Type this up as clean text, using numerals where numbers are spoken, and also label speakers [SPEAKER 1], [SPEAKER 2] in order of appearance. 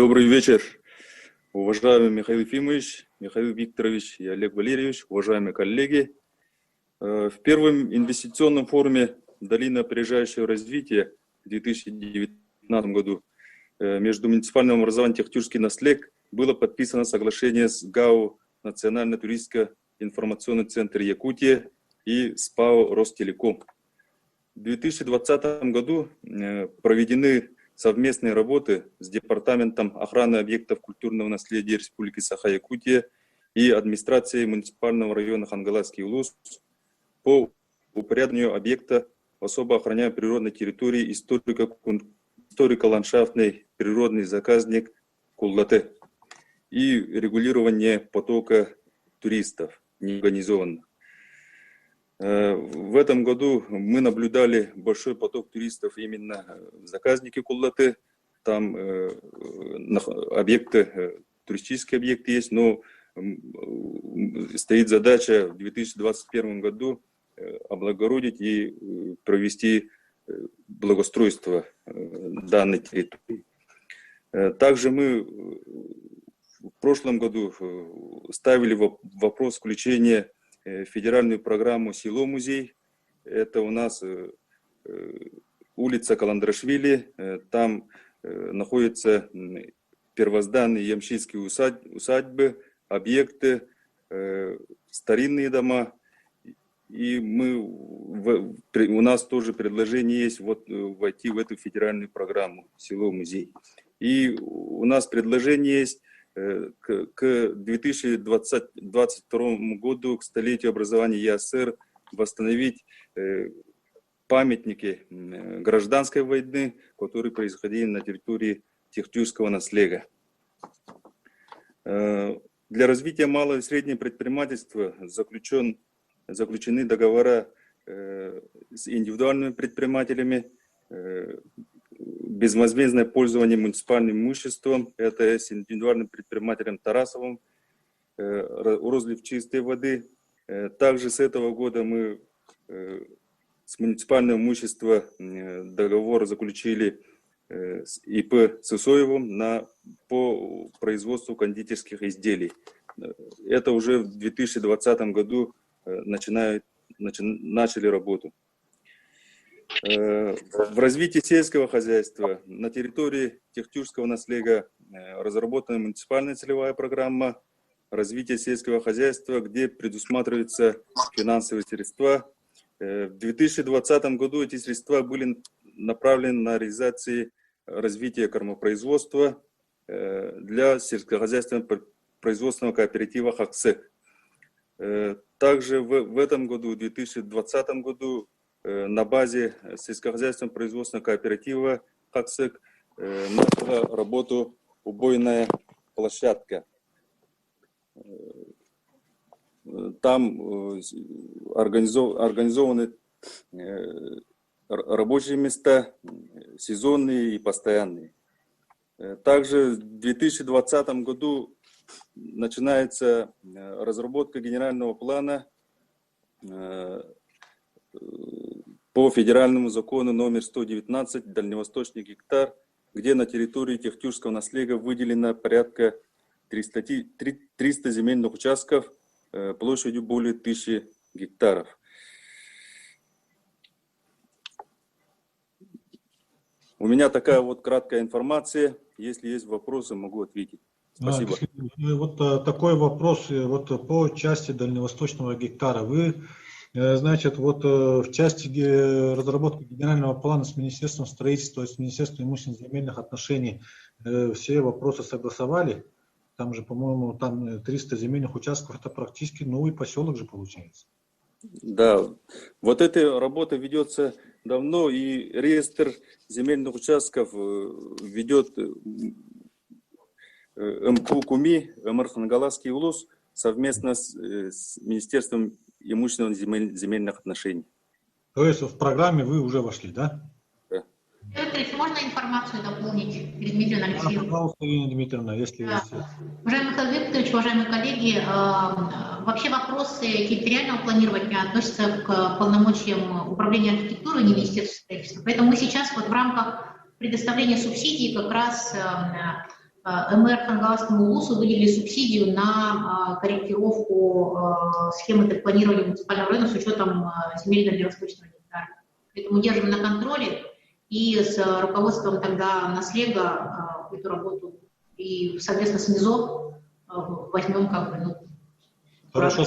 [SPEAKER 1] Добрый вечер, уважаемый Михаил Ефимович, Михаил Викторович и Олег Валерьевич, уважаемые коллеги. В первом инвестиционном форуме «Долина опережающего развития» в 2019 году между муниципальным образованием Техтюркский наслег было подписано соглашение с ГАО «Национальный туристско-информационный центр Якутия» и с ПАО «Ростелеком». В 2020 году проведены совместные работы с Департаментом охраны объектов культурного наследия Республики Саха-Якутия и администрацией муниципального района Хангаласский улус по упорядочению объекта в особо охраняемой природной территории историко-ландшафтный природный заказник Куллате и регулирование потока туристов неорганизованно. В этом году мы наблюдали большой поток туристов именно в заказнике Куллате. Там объекты, туристические объекты есть, но стоит задача в 2021 году облагородить и провести благоустройство данной территории. Также мы в прошлом году ставили вопрос включения в федеральную программу «Село-музей». Это у нас улица Каландрашвили, там находятся первозданные ямщицкие усадьбы, объекты, старинные дома. И у нас тоже предложение есть войти в эту федеральную программу «Село-музей». И у нас предложение есть к 2022 году, к столетию образования ЕАСР, восстановить памятники гражданской войны, которые происходили на территории Техтюркского наслега. Для развития малого и среднего предпринимательства заключены договора с индивидуальными предпринимателями, безвозмездное пользование муниципальным имуществом, это с индивидуальным предпринимателем Тарасовым, розлив чистой воды. Также с этого года мы с муниципального имущества договор заключили с ИП Сысоевым по производству кондитерских изделий. Это уже в 2020 году начали работу. В развитии сельского хозяйства на территории Техтюркского наслега разработана муниципальная целевая программа развития сельского хозяйства, где предусматриваются финансовые средства. В 2020 году эти средства были направлены на реализацию развития кормопроизводства для сельскохозяйственного производственного кооператива «Хаксек». Также в этом году, в 2020 году, на базе сельскохозяйственного производственного кооператива «Хаксек» начала работу убойная площадка. Там организованы рабочие места, сезонные и постоянные. Также в 2020 году начинается разработка генерального плана по федеральному закону номер 119 «Дальневосточный гектар», где на территории Техтюркского наслега выделено порядка 300 земельных участков площадью более 1000 гектаров. У меня такая вот краткая информация. Если есть вопросы, могу ответить. Спасибо.
[SPEAKER 2] Вот такой вопрос по части дальневосточного гектара. Вы, значит, в части разработки генерального плана с Министерством строительства, с Министерством имущественных земельных отношений все вопросы согласовали? Там же, по-моему, там 300 земельных участков, это практически новый поселок же получается.
[SPEAKER 1] Да, вот эта работа ведется давно, и реестр земельных участков ведет МКУ КУМИ, Хангаласский улус, совместно с Министерством имущественных земельных отношений.
[SPEAKER 2] То есть в программе вы уже вошли, да?
[SPEAKER 1] Да.
[SPEAKER 3] Викторович, можно информацию дополнить перед Дмитрием Алексеевичем?
[SPEAKER 2] Пожалуйста, Ирина Дмитриевна, если
[SPEAKER 3] да.
[SPEAKER 2] есть.
[SPEAKER 3] Уважаемый Михаил Викторович, уважаемые коллеги, вообще вопросы территориального планирования относятся к полномочиям управления архитектурой, не Министерства строительства. Поэтому мы сейчас в рамках предоставления субсидий как раз МР Хангаласскому УЛУСу выделили субсидию на корректировку схемы планирования муниципального района с учетом земель дальневосточного гектара. Поэтому держим на контроле и с руководством тогда Наслега эту работу и совместно с МИЗО возьмем
[SPEAKER 2] Хорошо.